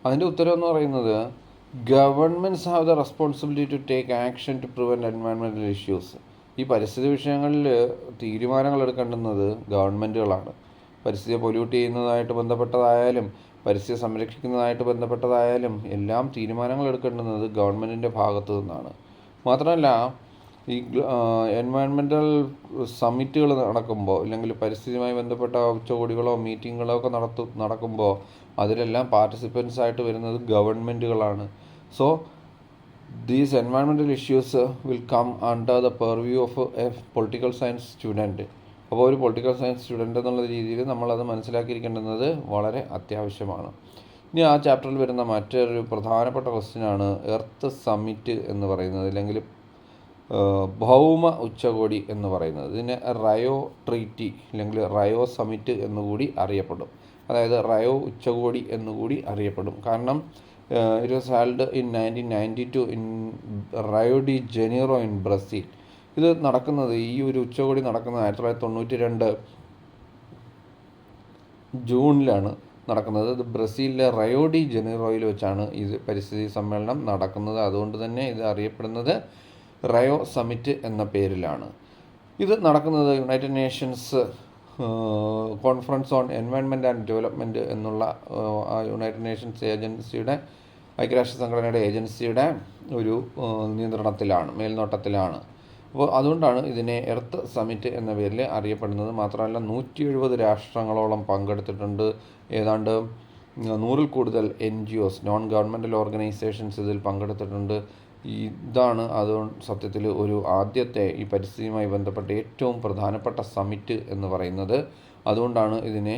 അതിൻ്റെ ഉത്തരം എന്ന് പറയുന്നത് governments have the responsibility to take action to prevent environmental issues. ഈ പരിസ്ഥിതി വിഷയങ്ങളിൽ തീരുമാനങ്ങൾ എടുക്കേണ്ടുന്നത് ഗവൺമെൻറ്റുകളാണ്. പരിസ്ഥിതിയെ പൊല്യൂട്ട് ചെയ്യുന്നതായിട്ട് ബന്ധപ്പെട്ടതായാലും പരിസ്ഥിതി സംരക്ഷിക്കുന്നതായിട്ട് ബന്ധപ്പെട്ടതായാലും എല്ലാം തീരുമാനങ്ങൾ എടുക്കേണ്ടുന്നത് ഗവൺമെൻറ്റിൻ്റെ ഭാഗത്തു നിന്നാണ്. മാത്രമല്ല, ഈ എൻവയോൺമെൻറ്റൽ സമ്മിറ്റുകൾ നടക്കുമ്പോൾ, അല്ലെങ്കിൽ പരിസ്ഥിതിയുമായി ബന്ധപ്പെട്ട ഉച്ചകോടികളോ മീറ്റിങ്ങുകളോ ഒക്കെ നടക്കുമ്പോൾ അതിലെല്ലാം പാർട്ടിസിപ്പൻസ് ആയിട്ട് വരുന്നത് ഗവൺമെൻറ്റുകളാണ്. So these environmental issues will come under the purview of a political science student. അപ്പോൾ ഒരു പൊളിറ്റിക്കൽ സയൻസ് സ്റ്റുഡൻ്റ് എന്നുള്ള രീതിയിൽ നമ്മളത് മനസ്സിലാക്കിയിരിക്കേണ്ടുന്നത് വളരെ അത്യാവശ്യമാണ്. ഇനി ആ ചാപ്റ്ററിൽ വരുന്ന മറ്റൊരു പ്രധാനപ്പെട്ട ക്വസ്റ്റ്യനാണ് എർത്ത് സമ്മിറ്റ് എന്ന് പറയുന്നത്, അല്ലെങ്കിൽ ഭൗമ ഉച്ചകോടി എന്ന് പറയുന്നത്. ഇതിനെ റയോ ട്രീറ്റി, അല്ലെങ്കിൽ റയോ സമ്മിറ്റ് എന്നുകൂടി അറിയപ്പെടും. അതായത് റയോ ഉച്ചകോടി എന്നുകൂടി അറിയപ്പെടും. കാരണം it was held in 1992 in Rio de Janeiro in Brazil. ഇത് നടക്കുന്നത്, ഈ ഒരു ഉച്ചകോടി നടക്കുന്നത് 1992 ജൂണിലാണ് നടക്കുന്നത്. ഇത് ബ്രസീലിലെ റയോ ഡി ജനീറോയിൽ വെച്ചാണ് ഇത് പരിസ്ഥിതി സമ്മേളനം നടക്കുന്നത്. അതുകൊണ്ട് തന്നെ ഇത് അറിയപ്പെടുന്നത് റയോ സമ്മിറ്റ് എന്ന പേരിലാണ്. ഇത് നടക്കുന്നത് United Nations conference on environment and development എന്നുള്ള യുണൈറ്റഡ് നേഷൻസ് ഏജൻസിയുടെ, ഐക്യരാഷ്ട്ര സംഘടനയുടെ ഏജൻസിയുടെ ഒരു നിയന്ത്രണത്തിലാണ്, മേൽനോട്ടത്തിലാണ്. അപ്പോൾ അതുകൊണ്ടാണ് ഇതിനെ എർത്ത് സമ്മിറ്റ് എന്ന പേരിൽ അറിയപ്പെടുന്നത്. മാത്രമല്ല 170 രാഷ്ട്രങ്ങളോളം പങ്കെടുത്തിട്ടുണ്ട്. ഏതാണ്ട് 100-ൽ കൂടുതൽ NGOs, നോൺ ഗവൺമെൻറ്റൽ ഓർഗനൈസേഷൻസ് ഇതിൽ പങ്കെടുത്തിട്ടുണ്ട്. ഇതാണ് സത്യത്തിൽ ഒരു ആദ്യത്തെ ഈ പരിസ്ഥിതിയുമായി ബന്ധപ്പെട്ട ഏറ്റവും പ്രധാനപ്പെട്ട സമ്മിറ്റ് എന്ന് പറയുന്നത്. അതുകൊണ്ടാണ് ഇതിനെ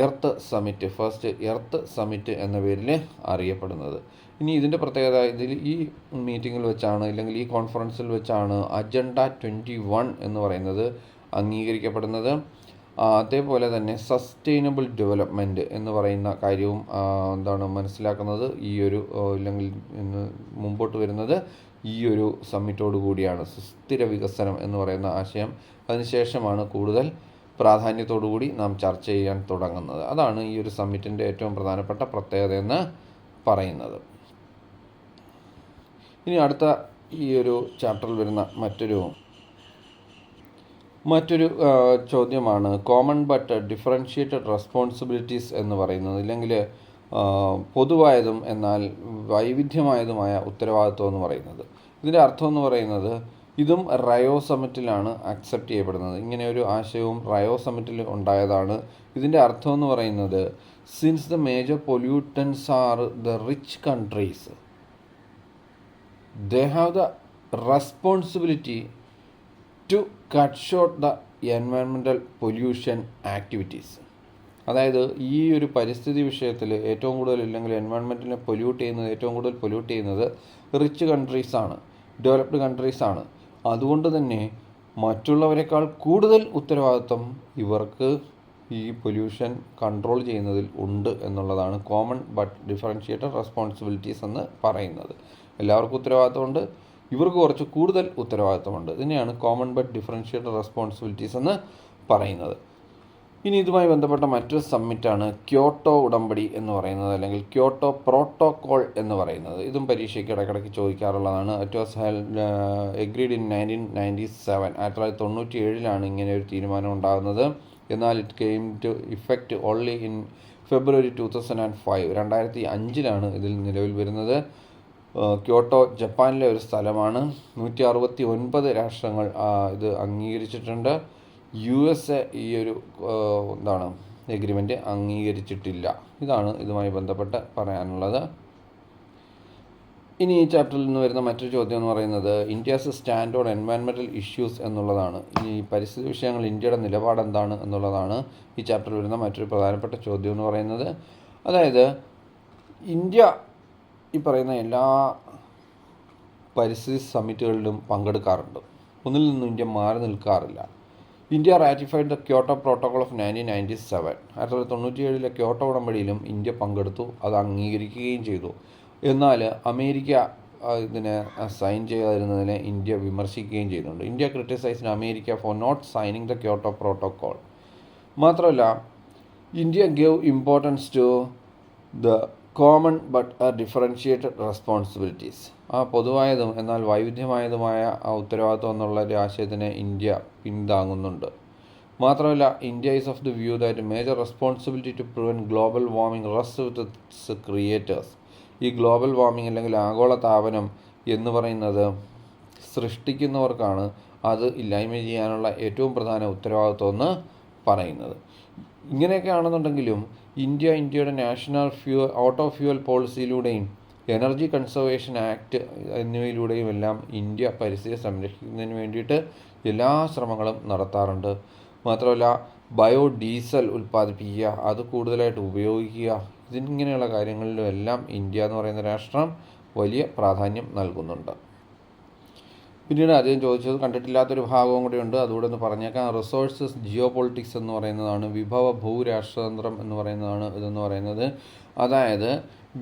earth summit, first earth summit എന്ന പേരിൽ അറിയപ്പെടുന്നത്. ഇനി ഇതിൻ്റെ പ്രത്യേകത, ഈ മീറ്റിങ്ങിൽ വെച്ചാണ്, അല്ലെങ്കിൽ ഈ കോൺഫറൻസിൽ വെച്ചാണ് അജണ്ട 21 എന്ന് പറയുന്നത് അംഗീകരിക്കപ്പെടുന്നത്. അതേപോലെ തന്നെ സസ്റ്റൈനബിൾ ഡെവലപ്മെൻറ്റ് എന്ന് പറയുന്ന കാര്യവും മനസ്സിലാക്കുന്നത് ഈ ഒരു, അല്ലെങ്കിൽ മുമ്പോട്ട് വരുന്നത് ഈ ഒരു സമ്മിറ്റോടു കൂടിയാണ്. സുസ്ഥിര വികസനം എന്ന് പറയുന്ന ആശയം അതിനുശേഷമാണ് കൂടുതൽ പ്രാധാന്യത്തോടു കൂടി നാം ചർച്ച ചെയ്യാൻ തുടങ്ങുന്നത്. അതാണ് ഈ ഒരു സമ്മിറ്റിൻ്റെ ഏറ്റവും പ്രധാനപ്പെട്ട പ്രത്യേകത എന്ന് പറയുന്നത്. ഇനി അടുത്ത ഈ ഒരു ചാപ്റ്ററിൽ വരുന്ന മറ്റൊരു ചോദ്യമാണ് കോമൺ ബട്ട് ഡിഫറൻഷ്യേറ്റഡ് റെസ്പോൺസിബിലിറ്റീസ് എന്ന് പറയുന്നത്, ഇല്ലെങ്കിൽ പൊതുവായതും എന്നാൽ വൈവിധ്യമായതുമായ ഉത്തരവാദിത്വം എന്ന് പറയുന്നത്. ഇതിൻ്റെ അർത്ഥം എന്ന് പറയുന്നത് ഇതും റയോ സമ്മിറ്റിലാണ് അക്സെപ്റ്റ് ചെയ്യപ്പെടുന്നത്. ഇങ്ങനെ ഒരു ആശയവും റയോ സമ്മിറ്റിൽ ഉണ്ടായതാണ്. ഇതിൻ്റെ അർത്ഥം എന്ന് പറയുന്നത് since the major pollutants are the rich countries, they have the responsibility to cut short the environmental pollution activities. അതായത് ഈ ഒരു പരിസ്ഥിതി വിഷയത്തിൽ ഏറ്റവും കൂടുതൽ ഇല്ലെങ്കിൽ എൻവയോൺമെൻറ്റിനെ ഏറ്റവും കൂടുതൽ പൊല്യൂട്ട് ചെയ്യുന്നത് റിച്ച് കൺട്രീസാണ്, ഡെവലപ്ഡ് കൺട്രീസാണ്. അതുകൊണ്ട് തന്നെ മറ്റുള്ളവരെക്കാൾ കൂടുതൽ ഉത്തരവാദിത്വം ഇവർക്ക് ഈ പൊല്യൂഷൻ കൺട്രോൾ ചെയ്യുന്നതിൽ ഉണ്ട് എന്നുള്ളതാണ് കോമൺ ബട്ട് ഡിഫറൻഷിയേറ്റഡ് റെസ്പോൺസിബിലിറ്റീസ് എന്ന് പറയുന്നത്. എല്ലാവർക്കും ഉത്തരവാദിത്തമുണ്ട്, ഇവർക്ക് കുറച്ച് കൂടുതൽ ഉത്തരവാദിത്തമുണ്ട്. ഇതിനെയാണ് കോമൺ ബട്ട് ഡിഫറൻഷിയേറ്റഡ് റെസ്പോൺസിബിലിറ്റീസ് എന്ന് പറയുന്നത്. ഇനി ഇതുമായി ബന്ധപ്പെട്ട മറ്റൊരു സമ്മിറ്റാണ് ക്യോട്ടോ ഉടമ്പടി എന്ന് പറയുന്നത്, അല്ലെങ്കിൽ ക്യോട്ടോ പ്രോട്ടോകോൾ എന്ന് പറയുന്നത്. ഇതും പരീക്ഷയ്ക്ക് ഇടയ്ക്കിടയ്ക്ക് ചോദിക്കാറുള്ളതാണ്. ഇറ്റ് വാസ് എഗ്രീഡ് ഇൻ 1997, 1997 ഇങ്ങനെ ഒരു തീരുമാനം ഉണ്ടാകുന്നത്. എന്നാൽ it came to effect only in February 2005, 2005 ഇതിൽ നിലവിൽ വരുന്നത്. ക്യോട്ടോ ജപ്പാനിലെ ഒരു സ്ഥലമാണ്. 169 രാഷ്ട്രങ്ങൾ ഇത് അംഗീകരിച്ചിട്ടുണ്ട്. USA ഈ ഒരു എഗ്രിമെൻ്റ് അംഗീകരിച്ചിട്ടില്ല. ഇതാണ് ഇതുമായി ബന്ധപ്പെട്ട് പറയാനുള്ളത്. ഇനി ഈ ചാപ്റ്ററിൽ നിന്ന് വരുന്ന മറ്റൊരു ചോദ്യം എന്ന് പറയുന്നത് India's stand on environmental issues എന്നുള്ളതാണ്. ഈ പരിസ്ഥിതി വിഷയങ്ങൾ ഇന്ത്യയുടെ നിലപാട് എന്താണ് എന്നുള്ളതാണ് ഈ ചാപ്റ്ററിൽ വരുന്ന മറ്റൊരു പ്രധാനപ്പെട്ട ചോദ്യം എന്ന് പറയുന്നത്. അതായത് ഇന്ത്യ ഈ പറയുന്ന എല്ലാ പരിസ്ഥിതി സമ്മിറ്റുകളിലും പങ്കെടുക്കാറുണ്ട്. ഒന്നിൽ നിന്നും ഇന്ത്യ മാറി നിൽക്കാറില്ല. India ratified the Kyoto protocol of 1997, 1997 Kyoto ഉടമ്പടിയിലും ഇന്ത്യ പങ്കെടുത്തു, അത് അംഗീകരിക്കുകയും ചെയ്തു. എന്നാൽ അമേരിക്ക ഇതിനെ സൈൻ ചെയ്യാതിരുന്നതിനെ ഇന്ത്യ വിമർശിക്കുകയും ചെയ്യുന്നുണ്ട്. India criticised America for not signing the Kyoto protocol. മാത്രമല്ല India gave importance to the common but differentiated responsibilities. പൊതുവായതും എന്നാൽ വൈവിധ്യമായതുമായ ഉത്തരവാദിത്വം എന്നുള്ള ഒരു ആശയത്തിനെ ഇന്ത്യ പിന്താങ്ങുന്നുണ്ട്. മാത്രമല്ല India is of the view that major responsibility to prevent global warming rest with its creators. ഈ ഗ്ലോബൽ വാർമിംഗ് അല്ലെങ്കിൽ ആഗോളതാപനം എന്ന് പറയുന്നത് സൃഷ്ടിക്കുന്നവർക്കാണ് അത് ഇല്ലായ്മ ചെയ്യാനുള്ള ഏറ്റവും പ്രധാന ഉത്തരവാദിത്വം എന്ന് പറയുന്നത്. ഇങ്ങനെയൊക്കെ ആണെന്നുണ്ടെങ്കിലും ഇന്ത്യയുടെ നാഷണൽ ഓട്ടോ ഫ്യൂവൽ പോളിസിയിലൂടെയും എനർജി കൺസർവേഷൻ ആക്ട് എന്നിവയിലൂടെയും എല്ലാം ഇന്ത്യ പരിസ്ഥിതി സംരക്ഷിക്കുന്നതിന് വേണ്ടിയിട്ട് എല്ലാ ശ്രമങ്ങളും നടത്താറുണ്ട്. മാത്രമല്ല ബയോഡീസൽ ഉൽപ്പാദിപ്പിക്കുക, അത് കൂടുതലായിട്ട് ഉപയോഗിക്കുക, ഇതിങ്ങനെയുള്ള കാര്യങ്ങളിലും എല്ലാം ഇന്ത്യ എന്ന് പറയുന്ന രാഷ്ട്രം വലിയ പ്രാധാന്യം നൽകുന്നുണ്ട്. പിന്നീട് അദ്ദേഹം ചോദിച്ചത് കണ്ടിട്ടില്ലാത്തൊരു ഭാഗവും കൂടിയുണ്ട്, അതുകൂടെ ഒന്ന് പറഞ്ഞേക്കാം. റിസോഴ്സസ് ജിയോ പൊളിറ്റിക്സ് എന്ന് പറയുന്നതാണ്, വിഭവ ഭൂരാഷ്ട്രതന്ത്രം എന്ന് പറയുന്നതാണ് ഇതെന്ന് പറയുന്നത്. അതായത്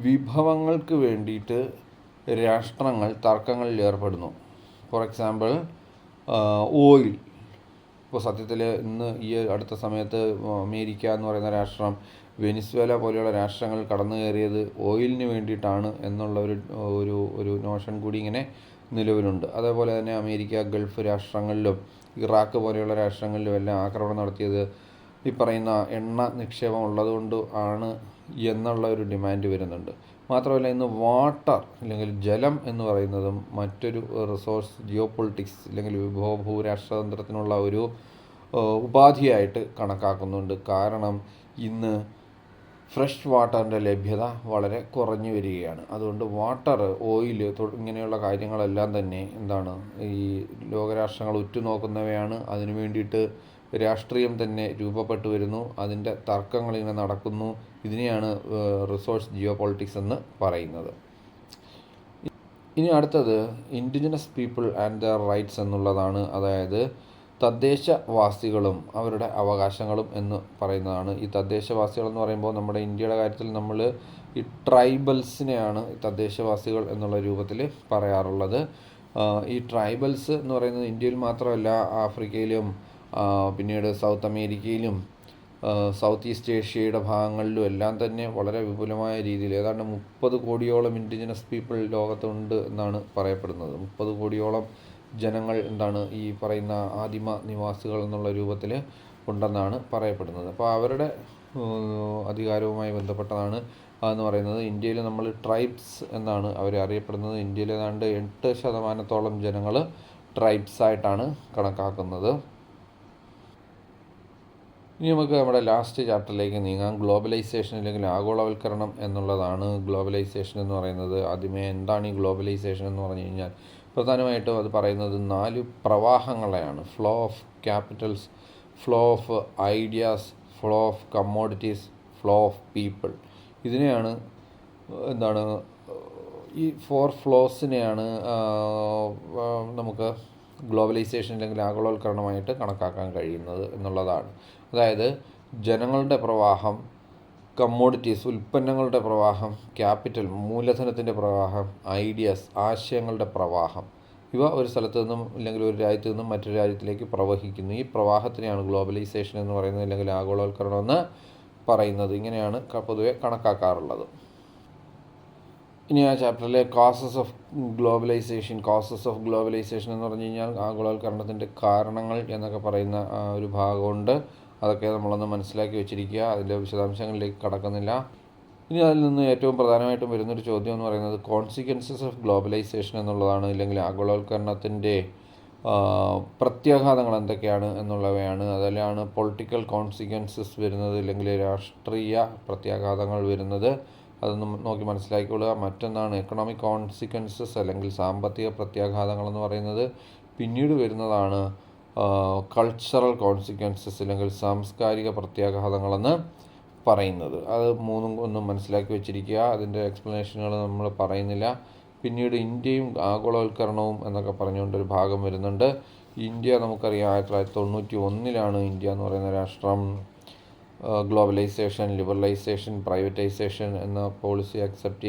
വിഭവങ്ങൾക്ക് വേണ്ടിയിട്ട് രാഷ്ട്രങ്ങൾ തർക്കങ്ങളിൽ ഏർപ്പെടുന്നു. For example oil. ഇപ്പോൾ സത്യത്തിൽ ഇന്ന് ഈ അടുത്ത സമയത്ത് അമേരിക്ക എന്ന് പറയുന്ന രാഷ്ട്രം വെനിസ്വേല പോലെയുള്ള രാഷ്ട്രങ്ങൾ കടന്നു കയറിയത് ഓയിലിന് വേണ്ടിയിട്ടാണ് എന്നുള്ള ഒരു നോഷൻ കൂടി ഇങ്ങനെ നിലവിലുണ്ട്. അതേപോലെ തന്നെ അമേരിക്ക ഗൾഫ് രാഷ്ട്രങ്ങളിലും ഇറാഖ് പോലെയുള്ള രാഷ്ട്രങ്ങളിലും എല്ലാം ആക്രമണം നടത്തിയത് ഈ പറയുന്ന എണ്ണ നിക്ഷേപം ഉള്ളതുകൊണ്ട് ആണ് എന്നുള്ള ഒരു ഡിമാൻഡ് വരുന്നുണ്ട്. മാത്രമല്ല ഇന്ന് വാട്ടർ അല്ലെങ്കിൽ ജലം എന്ന് പറയുന്നതും മറ്റൊരു റിസോഴ്സ് ജിയോ പൊളിറ്റിക്സ് അല്ലെങ്കിൽ വിഭവ ഭൂരാഷ്ട്രതന്ത്രത്തിനുള്ള ഒരു ഉപാധിയായിട്ട് കണക്കാക്കുന്നുണ്ട്. കാരണം ഇന്ന് ഫ്രഷ് വാട്ടറിൻ്റെ ലഭ്യത വളരെ കുറഞ്ഞു വരികയാണ്. അതുകൊണ്ട് വാട്ടർ, ഓയിൽ ഇങ്ങനെയുള്ള കാര്യങ്ങളെല്ലാം തന്നെ ഈ ലോകരാഷ്ട്രങ്ങൾ ഉറ്റുനോക്കുന്നവയാണ്. അതിനു വേണ്ടിയിട്ട് രാഷ്ട്രീയം തന്നെ രൂപപ്പെട്ടു വരുന്നു, അതിൻ്റെ തർക്കങ്ങളിങ്ങനെ നടക്കുന്നു. ഇതിനെയാണ് റിസോഴ്സ് ജിയോ പൊളിറ്റിക്സ് എന്ന് പറയുന്നത്. ഇനി അടുത്തത് indigenous people and their rights എന്നുള്ളതാണ്. അതായത് തദ്ദേശവാസികളും അവരുടെ അവകാശങ്ങളും എന്ന് പറയുന്നതാണ്. ഈ തദ്ദേശവാസികൾ എന്ന് പറയുമ്പോൾ നമ്മുടെ ഇന്ത്യയുടെ കാര്യത്തിൽ നമ്മൾ ഈ ട്രൈബൽസിനെയാണ് തദ്ദേശവാസികൾ എന്നുള്ള രൂപത്തിൽ പറയാറുള്ളത്. ഈ ട്രൈബൽസ് എന്ന് പറയുന്നത് ഇന്ത്യയിൽ മാത്രമല്ല, ആഫ്രിക്കയിലും പിന്നീട് സൗത്ത് അമേരിക്കയിലും സൗത്ത് ഈസ്റ്റ് ഏഷ്യയുടെ ഭാഗങ്ങളിലും എല്ലാം തന്നെ വളരെ വിപുലമായ രീതിയിൽ ഏതാണ്ട് 30 കോടിയോളം ഇൻഡിജിനസ് പീപ്പിൾ ലോകത്തുണ്ട് എന്നാണ് പറയപ്പെടുന്നത്. 30 കോടിയോളം ജനങ്ങൾ ഈ പറയുന്ന ആദിമ നിവാസികൾ എന്നുള്ള രൂപത്തിൽ ഉണ്ടെന്നാണ് പറയപ്പെടുന്നത്. അപ്പോൾ അവരുടെ അധികാരവുമായി ബന്ധപ്പെട്ടതാണ് എന്ന് പറയുന്നത് ഇന്ത്യയിൽ നമ്മൾ ട്രൈബ്സ് എന്നാണ് അവർ അറിയപ്പെടുന്നത്. ഇന്ത്യയിൽ ഏതാണ്ട് 8% ജനങ്ങൾ ട്രൈബ്സായിട്ടാണ് കണക്കാക്കുന്നത്. ഇനി നമുക്ക് നമ്മുടെ ലാസ്റ്റ് ചാപ്റ്ററിലേക്ക് നീങ്ങാം. ഗ്ലോബലൈസേഷൻ അല്ലെങ്കിൽ ആഗോളവൽക്കരണം എന്നുള്ളതാണ് ഗ്ലോബലൈസേഷൻ എന്ന് പറയുന്നത്. ആദ്യമേ എന്താണ് ഈ ഗ്ലോബലൈസേഷൻ എന്ന് പറഞ്ഞു കഴിഞ്ഞാൽ പ്രധാനമായിട്ടും അത് പറയുന്നത് 4 പ്രവാഹങ്ങളെയാണ്. Flow of capitals, flow of ideas, flow of commodities, flow of people. ഇതിനെയാണ് ഈ 4 ഫ്ലോസിനെയാണ് നമുക്ക് ഗ്ലോബലൈസേഷൻ അല്ലെങ്കിൽ ആഗോളവൽക്കരണമായിട്ട് കണക്കാക്കാൻ കഴിയുന്നത് എന്നുള്ളതാണ്. അതായത് ജനങ്ങളുടെ പ്രവാഹം, കമ്മോഡിറ്റീസ് ഉൽപ്പന്നങ്ങളുടെ പ്രവാഹം, ക്യാപിറ്റൽ മൂലധനത്തിൻ്റെ പ്രവാഹം, ഐഡിയാസ് ആശയങ്ങളുടെ പ്രവാഹം, ഇവ ഒരു സ്ഥലത്തു നിന്നും അല്ലെങ്കിൽ ഒരു രാജ്യത്തു നിന്നും മറ്റൊരു രാജ്യത്തിലേക്ക് പ്രവഹിക്കുന്നു. ഈ പ്രവാഹത്തിനെയാണ് ഗ്ലോബലൈസേഷൻ എന്ന് പറയുന്നത് അല്ലെങ്കിൽ ആഗോളവൽക്കരണം എന്ന് പറയുന്നത്. ഇങ്ങനെയാണ് പൊതുവെ കണക്കാക്കാറുള്ളത്. ഇനി ആ ചാപ്റ്ററിലെ കോസസ് ഓഫ് ഗ്ലോബലൈസേഷൻ എന്ന് പറഞ്ഞു കഴിഞ്ഞാൽ ആഗോളവൽക്കരണത്തിൻ്റെ കാരണങ്ങൾ എന്നൊക്കെ പറയുന്ന ഒരു ഭാഗമുണ്ട്. അതൊക്കെ നമ്മളൊന്ന് മനസ്സിലാക്കി വെച്ചിരിക്കുക. അതിൻ്റെ വിശദാംശങ്ങളിലേക്ക് കടക്കുന്നില്ല. ഇനി അതിൽ നിന്ന് ഏറ്റവും പ്രധാനമായിട്ടും വരുന്നൊരു ചോദ്യം എന്ന് പറയുന്നത് കോൺസിക്വൻസസ് ഓഫ് ഗ്ലോബലൈസേഷൻ എന്നുള്ളതാണ്. ഇല്ലെങ്കിൽ ആഗോളവൽക്കരണത്തിൻ്റെ പ്രത്യാഘാതങ്ങൾ എന്തൊക്കെയാണ് എന്നുള്ളവയാണ്. അതിലാണ് പൊളിറ്റിക്കൽ കോൺസിക്വൻസസ് വരുന്നത്, അല്ലെങ്കിൽ രാഷ്ട്രീയ പ്രത്യാഘാതങ്ങൾ വരുന്നത്. അതൊന്നും നോക്കി മനസ്സിലാക്കിക്കൊള്ളുക. മറ്റൊന്നാണ് എക്കണോമിക് കോൺസിക്വൻസസ് അല്ലെങ്കിൽ സാമ്പത്തിക പ്രത്യാഘാതങ്ങളെന്ന് പറയുന്നത്. പിന്നീട് വരുന്നതാണ് കൾച്ചറൽ കോൺസിക്വൻസസ് അല്ലെങ്കിൽ സാംസ്കാരിക പ്രത്യാഘാതങ്ങളെന്ന് പറയുന്നത്. അത് മൂന്നും ഒന്നും മനസ്സിലാക്കി വെച്ചിരിക്കുക. അതിൻ്റെ എക്സ്പ്ലനേഷനുകൾ നമ്മൾ പറയുന്നില്ല. പിന്നീട് ഇന്ത്യയും ആഗോളവൽക്കരണവും എന്നൊക്കെ പറഞ്ഞുകൊണ്ടൊരു ഭാഗം വരുന്നുണ്ട്. ഇന്ത്യ നമുക്കറിയാം 1991 ഇന്ത്യ എന്ന് പറയുന്ന രാഷ്ട്രം ഗ്ലോബലൈസേഷൻ, ലിബറലൈസേഷൻ, പ്രൈവറ്റൈസേഷൻ എന്ന പോളിസി അക്സെപ്റ്റ്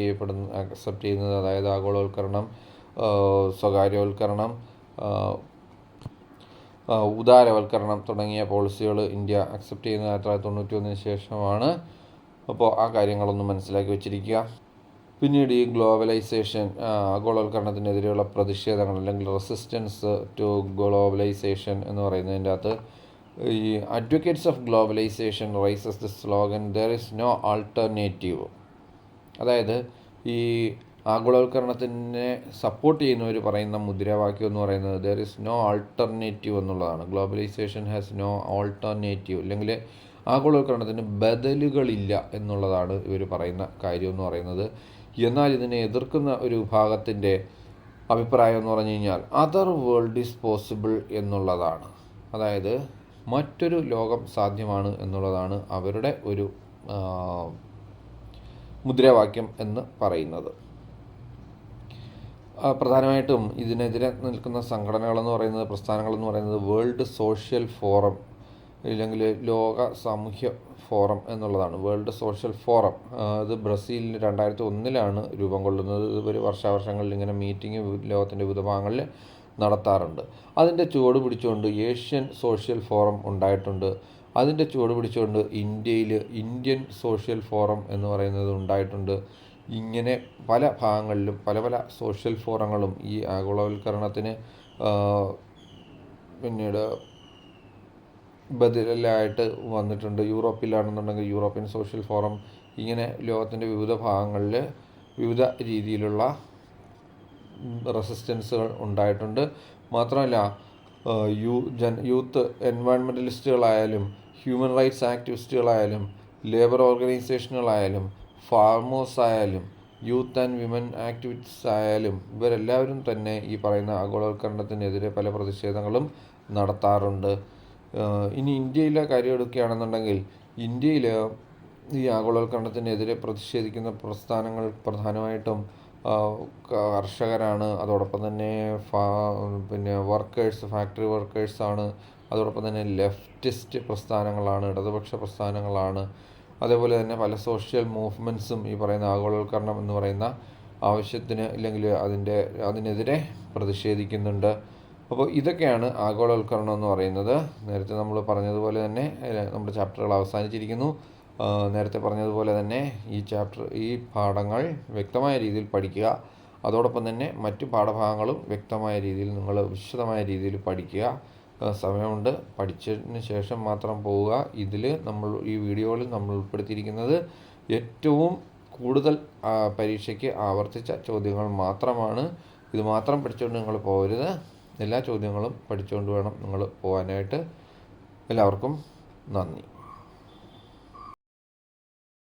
ചെയ്യുന്നത്. അതായത് ആഗോളവൽക്കരണം, സ്വകാര്യവൽക്കരണം, ഉദാരവൽക്കരണം തുടങ്ങിയ പോളിസികൾ ഇന്ത്യ അക്സെപ്റ്റ് ചെയ്യുന്നത് 1991 ശേഷമാണ്. അപ്പോൾ ആ കാര്യങ്ങളൊന്നും മനസ്സിലാക്കി വെച്ചിരിക്കുക. പിന്നീട് ഈ ഗ്ലോബലൈസേഷൻ ആഗോളവൽക്കരണത്തിനെതിരെയുള്ള പ്രതിഷേധങ്ങൾ അല്ലെങ്കിൽ റെസിസ്റ്റൻസ് ടു ഗ്ലോബലൈസേഷൻ എന്ന് പറയുന്നതിൻ്റെ അകത്ത് ഈ advocates of globalization raises the slogan there is no alternative. അതായത് ഈ ആഗോളവൽക്കരണത്തിനെ സപ്പോർട്ട് ചെയ്യുന്നവർ പറയുന്ന മുദ്രാവാക്യം എന്ന് പറയുന്നത് ദർ ഈസ് നോ ആൾട്ടർനേറ്റീവ് എന്നുള്ളതാണ്. ഗ്ലോബലൈസേഷൻ ഹാസ് നോ ആൾട്ടർനേറ്റീവ്, അല്ലെങ്കിൽ ആഗോളവൽക്കരണത്തിന് ബദലുകളില്ല എന്നുള്ളതാണ് ഇവർ പറയുന്ന കാര്യം എന്ന് പറയുന്നത്. എന്നാൽ ഇതിനെ എതിർക്കുന്ന ഒരു വിഭാഗത്തിൻ്റെ അഭിപ്രായം എന്ന് പറഞ്ഞു കഴിഞ്ഞാൽ അതർ വേൾഡ് ഈസ് പോസിബിൾ എന്നുള്ളതാണ്. അതായത് മറ്റൊരു ലോകം സാധ്യമാണ് എന്നുള്ളതാണ് അവരുടെ ഒരു മുദ്രാവാക്യം എന്ന് പറയുന്നത്. പ്രധാനമായിട്ടും ഇതിനെതിരെ നിൽക്കുന്ന സംഘടനകളെന്ന് പറയുന്നത്, പ്രസ്ഥാനങ്ങളെന്ന് പറയുന്നത് വേൾഡ് സോഷ്യൽ ഫോറം ഇല്ലെങ്കിൽ ലോക സാമൂഹ്യ ഫോറം എന്നുള്ളതാണ്. വേൾഡ് സോഷ്യൽ ഫോറം ഇത് ബ്രസീലിൽ 2001 രൂപം കൊള്ളുന്നത്. ഇതൊരു വർഷാവർഷങ്ങളിൽ ഇങ്ങനെ മീറ്റിംഗ് ലോകത്തിൻ്റെ വിവിധ ഭാഗങ്ങളിൽ നടത്താറുണ്ട്. അതിൻ്റെ ചുവട് പിടിച്ചുകൊണ്ട് ഏഷ്യൻ സോഷ്യൽ ഫോറം ഉണ്ടായിട്ടുണ്ട്. അതിൻ്റെ ചുവട് പിടിച്ചുകൊണ്ട് ഇന്ത്യയിൽ ഇന്ത്യൻ സോഷ്യൽ ഫോറം എന്ന് പറയുന്നത് ഉണ്ടായിട്ടുണ്ട്. ഇങ്ങനെ പല ഭാഗങ്ങളിലും പല പല സോഷ്യൽ ഫോറങ്ങളും ഈ ആഗോളവൽക്കരണത്തിന് പിന്നീട് ബദലായിട്ട് വന്നിട്ടുണ്ട്. യൂറോപ്പിലാണെന്നുണ്ടെങ്കിൽ യൂറോപ്യൻ സോഷ്യൽ ഫോറം, ഇങ്ങനെ ലോകത്തിൻ്റെ വിവിധ ഭാഗങ്ങളിൽ വിവിധ രീതിയിലുള്ള റെസിസ്റ്റൻസുകൾ ഉണ്ടായിട്ടുണ്ട്. മാത്രമല്ല യൂത്ത് എൻവയൺമെൻ്റലിസ്റ്റുകളായാലും ഹ്യൂമൻ റൈറ്റ്സ് ആക്ടിവിസ്റ്റുകളായാലും ലേബർ ഓർഗനൈസേഷനുകളായാലും ഫാർമേഴ്സ് ആയാലും യൂത്ത് ആൻഡ് വിമൻ ആക്ടിവിസ്റ്റ്സ് ആയാലും ഇവരെല്ലാവരും തന്നെ ഈ പറയുന്ന ആഗോളവൽക്കരണത്തിനെതിരെ പല പ്രതിഷേധങ്ങളും നടത്താറുണ്ട്. ഇനി ഇന്ത്യയിലെ കാര്യം എടുക്കുകയാണെന്നുണ്ടെങ്കിൽ ഇന്ത്യയിൽ ഈ ആഗോളവൽക്കരണത്തിനെതിരെ പ്രതിഷേധിക്കുന്ന പ്രസ്ഥാനങ്ങൾ പ്രധാനമായിട്ടും കർഷകരാണ്. അതോടൊപ്പം തന്നെ വർക്കേഴ്സ്, ഫാക്ടറി വർക്കേഴ്സാണ്. അതോടൊപ്പം തന്നെ ലെഫ്റ്റിസ്റ്റ് പ്രസ്ഥാനങ്ങളാണ്, ഇടതുപക്ഷ പ്രസ്ഥാനങ്ങളാണ്. അതേപോലെ തന്നെ പല സോഷ്യൽ മൂവ്മെൻറ്റ്സും ഈ പറയുന്ന ആഗോളവൽക്കരണം എന്ന് പറയുന്ന ആവശ്യത്തിന് ഇല്ലെങ്കിൽ അതിനെതിരെ പ്രതിഷേധിക്കുന്നുണ്ട്. അപ്പോൾ ഇതൊക്കെയാണ് ആഗോളവൽക്കരണം എന്ന് പറയുന്നത്. നേരത്തെ നമ്മൾ പറഞ്ഞതുപോലെ തന്നെ നമ്മുടെ ചാപ്റ്ററുകൾ അവസാനിച്ചിരിക്കുന്നു. നേരത്തെ പറഞ്ഞതുപോലെ തന്നെ ഈ പാഠങ്ങൾ വ്യക്തമായ രീതിയിൽ പഠിക്കുക. അതോടൊപ്പം തന്നെ മറ്റ് പാഠഭാഗങ്ങളും വ്യക്തമായ രീതിയിൽ നിങ്ങൾ വിശദമായ രീതിയിൽ പഠിക്കുക. സമയമുണ്ട്, പഠിച്ചതിന് ശേഷം മാത്രം പോവുക. ഈ വീഡിയോയിൽ നമ്മൾ ഉൾപ്പെടുത്തിയിരിക്കുന്നത് ഏറ്റവും കൂടുതൽ പരീക്ഷയ്ക്ക് ആവർത്തിച്ച ചോദ്യങ്ങൾ മാത്രമാണ്. ഇത് മാത്രം പഠിച്ചുകൊണ്ട് നിങ്ങൾ പോകരുത്. എല്ലാ ചോദ്യങ്ങളും പഠിച്ചുകൊണ്ട് വേണം നിങ്ങൾ പോകാനായിട്ട്. എല്ലാവർക്കും നന്ദി.